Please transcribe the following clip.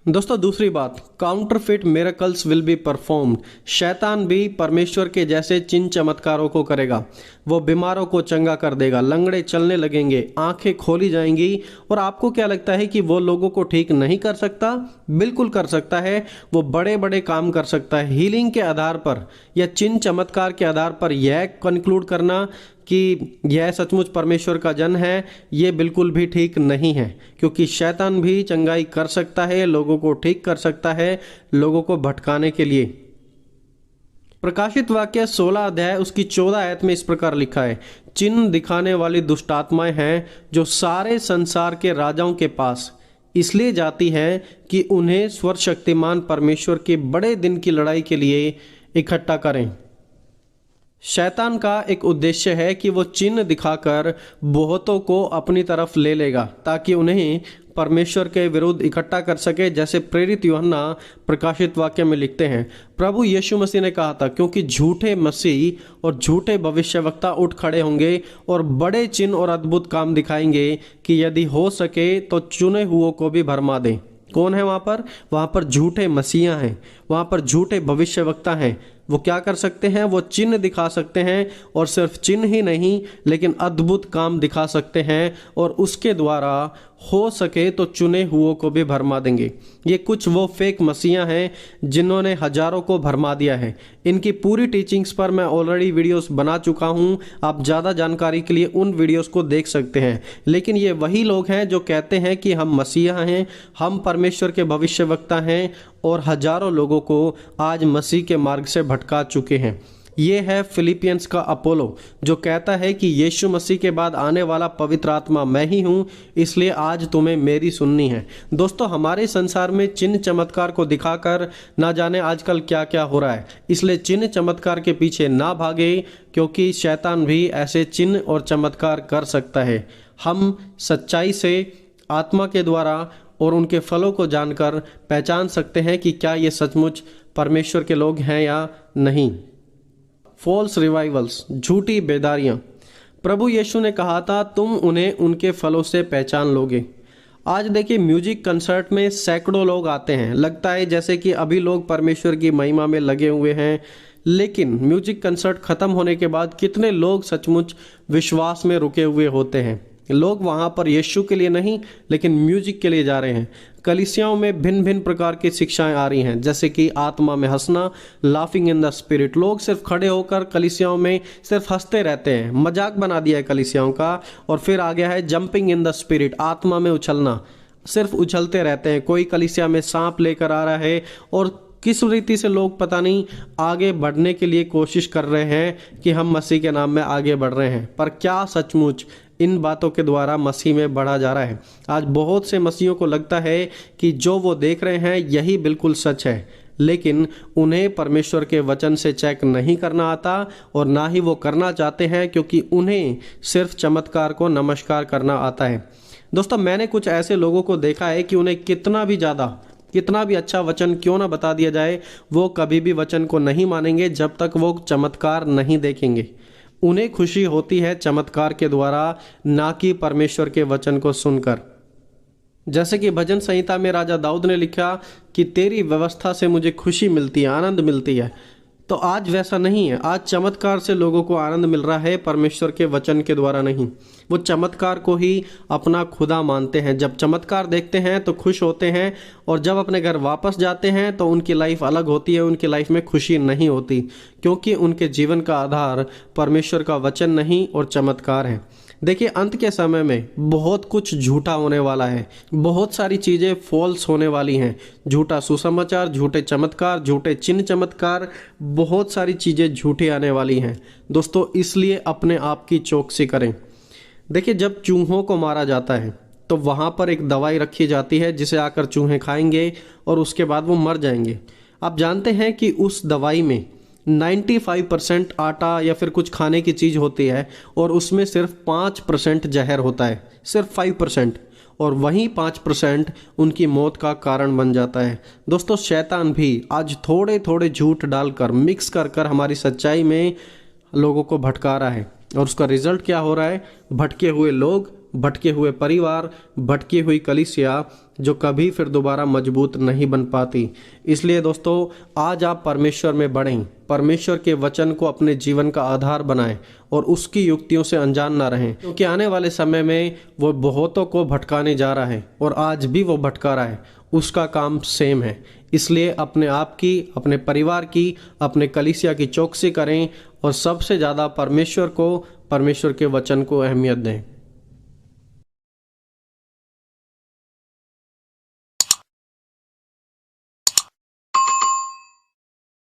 दोस्तों दूसरी बात, counterfeit miracles will be performed. शैतान भी परमेश्वर के जैसे चिन्ह चमत्कारों को करेगा। वो बीमारों को चंगा कर देगा, लंगड़े चलने लगेंगे, आंखें खोली जाएंगी। और आपको क्या लगता है कि वो लोगों को ठीक नहीं कर सकता? बिल्कुल कर सकता है। वो बड़े बड़े काम कर सकता है। हीलिंग के आधार पर या चिन्ह चमत्कार के आधार पर यह कंक्लूड करना कि यह सचमुच परमेश्वर का जन है, ये बिल्कुल भी ठीक नहीं है। क्योंकि शैतान भी चंगाई कर सकता है, लोगों को ठीक कर सकता है, लोगों को भटकाने के लिए। प्रकाशित वाक्य 16 अध्याय उसकी 14 आयत में इस प्रकार लिखा है, चिन्ह दिखाने वाली दुष्टात्माएं हैं जो सारे संसार के राजाओं के पास इसलिए जाती हैं कि उन्हें सर्वशक्तिमान परमेश्वर के बड़े दिन की लड़ाई के लिए इकट्ठा करें। शैतान का एक उद्देश्य है कि वो चिन्ह दिखाकर बहुतों को अपनी तरफ ले लेगा ताकि उन्हें परमेश्वर के विरुद्ध इकट्ठा कर सके। जैसे प्रेरित यूहन्ना प्रकाशित वाक्य में लिखते हैं, प्रभु यीशु मसीह ने कहा था, क्योंकि झूठे मसीह और झूठे भविष्यवक्ता उठ खड़े होंगे और बड़े चिन्ह और अद्भुत काम दिखाएंगे कि यदि हो सके तो चुने हुओं को भी भरमा दें। कौन है वहाँ पर? वहाँ पर झूठे मसीहा हैं, वहाँ पर झूठे भविष्यवक्ता हैं। वो क्या कर सकते हैं? वो चिन्ह दिखा सकते हैं, और सिर्फ चिन्ह ही नहीं लेकिन अद्भुत काम दिखा सकते हैं, और उसके द्वारा हो सके तो चुने हुओं को भी भरमा देंगे। ये कुछ वो फेक मसीहा हैं जिन्होंने हजारों को भरमा दिया है। इनकी पूरी टीचिंग्स पर मैं ऑलरेडी वीडियोस बना चुका हूँ, आप ज़्यादा जानकारी के लिए उन वीडियोस को देख सकते हैं। लेकिन ये वही लोग हैं जो कहते हैं कि हम मसीहा हैं, हम परमेश्वर के भविष्यवक्ता हैं, और हजारों लोगों को आज मसीह के मार्ग से भटका चुके हैं। ये है फिलिपियंस का अपोलो, जो कहता है कि यीशु मसीह के बाद आने वाला पवित्र आत्मा मैं ही हूँ, इसलिए आज तुम्हें मेरी सुननी है। दोस्तों, हमारे संसार में चिन्ह चमत्कार को दिखाकर ना जाने आजकल क्या क्या हो रहा है, इसलिए चिन्ह चमत्कार के पीछे ना भागे, क्योंकि शैतान भी ऐसे चिन्ह और चमत्कार कर सकता है। हम सच्चाई से आत्मा के द्वारा और उनके फलों को जानकर पहचान सकते हैं कि क्या ये सचमुच परमेश्वर के लोग हैं या नहीं। फॉल्स रिवाइवल्स, झूठी बेदारियां। प्रभु यीशु ने कहा था, तुम उन्हें उनके फलों से पहचान लोगे। आज देखिए, म्यूजिक कंसर्ट में सैकड़ों लोग आते हैं, लगता है जैसे कि अभी लोग परमेश्वर की महिमा में लगे हुए हैं। लेकिन म्यूजिक कंसर्ट खत्म होने के बाद कितने लोग सचमुच विश्वास में रुके हुए होते हैं? लोग वहाँ पर यीशु के लिए नहीं लेकिन म्यूजिक के लिए जा रहे हैं। कलीसियाओं में भिन्न भिन्न प्रकार की शिक्षाएं आ रही हैं, जैसे कि आत्मा में हंसना, लाफिंग इन द स्पिरिट। लोग सिर्फ खड़े होकर कलीसियाओं में सिर्फ हंसते रहते हैं, मजाक बना दिया है कलीसियाओं का। और फिर आ गया है जंपिंग इन द स्पिरिट, आत्मा में उछलना, सिर्फ उछलते रहते हैं। कोई कलीसिया में सांप लेकर आ रहा है, और किस रीति से लोग पता नहीं आगे बढ़ने के लिए कोशिश कर रहे हैं कि हम मसीह के नाम में आगे बढ़ रहे हैं। पर क्या सचमुच इन बातों के द्वारा मसीह में बढ़ा जा रहा है? आज बहुत से मसीहियों को लगता है कि जो वो देख रहे हैं यही बिल्कुल सच है, लेकिन उन्हें परमेश्वर के वचन से चेक नहीं करना आता, और ना ही वो करना चाहते हैं, क्योंकि उन्हें सिर्फ चमत्कार को नमस्कार करना आता है। दोस्तों, मैंने कुछ ऐसे लोगों को देखा है कि उन्हें कितना भी अच्छा वचन क्यों ना बता दिया जाए, वो कभी भी वचन को नहीं मानेंगे जब तक वो चमत्कार नहीं देखेंगे। उन्हें खुशी होती है चमत्कार के द्वारा, ना कि परमेश्वर के वचन को सुनकर। जैसे कि भजन संहिता में राजा दाऊद ने लिखा कि तेरी व्यवस्था से मुझे खुशी मिलती है, आनंद मिलती है। तो आज वैसा नहीं है। आज चमत्कार से लोगों को आनंद मिल रहा है, परमेश्वर के वचन के द्वारा नहीं। वो चमत्कार को ही अपना खुदा मानते हैं। जब चमत्कार देखते हैं तो खुश होते हैं, और जब अपने घर वापस जाते हैं तो उनकी लाइफ अलग होती है, उनकी लाइफ में खुशी नहीं होती, क्योंकि उनके जीवन का आधार परमेश्वर का वचन नहीं और चमत्कार है। देखिए, अंत के समय में बहुत कुछ झूठा होने वाला है, बहुत सारी चीज़ें फॉल्स होने वाली हैं। झूठा सुसमाचार, झूठे चमत्कार, झूठे चिन्ह चमत्कार, बहुत सारी चीज़ें झूठी आने वाली हैं। दोस्तों, इसलिए अपने आप की चौकसी करें। देखिए, जब चूहों को मारा जाता है तो वहाँ पर एक दवाई रखी जाती है जिसे आकर चूहे खाएंगे और उसके बाद वो मर जाएंगे। आप जानते हैं कि उस दवाई में 95% आटा या फिर कुछ खाने की चीज़ होती है, और उसमें सिर्फ 5% जहर होता है, सिर्फ 5%, और वहीं 5% उनकी मौत का कारण बन जाता है। दोस्तों, शैतान भी आज थोड़े थोड़े झूठ डालकर, मिक्स कर कर हमारी सच्चाई में लोगों को भटका रहा है, और उसका रिजल्ट क्या हो रहा है? भटके हुए लोग भटके हुए परिवार, भटकी हुई कलीसिया जो कभी फिर दोबारा मजबूत नहीं बन पाती। इसलिए दोस्तों, आज आप परमेश्वर में बढ़ें, परमेश्वर के वचन को अपने जीवन का आधार बनाएं और उसकी युक्तियों से अनजान ना रहें, क्योंकि आने वाले समय में वो बहुतों को भटकाने जा रहा है और आज भी वो भटका रहा है। उसका काम सेम है। इसलिए अपने आप की, अपने परिवार की, अपने कलीसिया की चौकसी करें और सबसे ज़्यादा परमेश्वर को, परमेश्वर के वचन को अहमियत दें।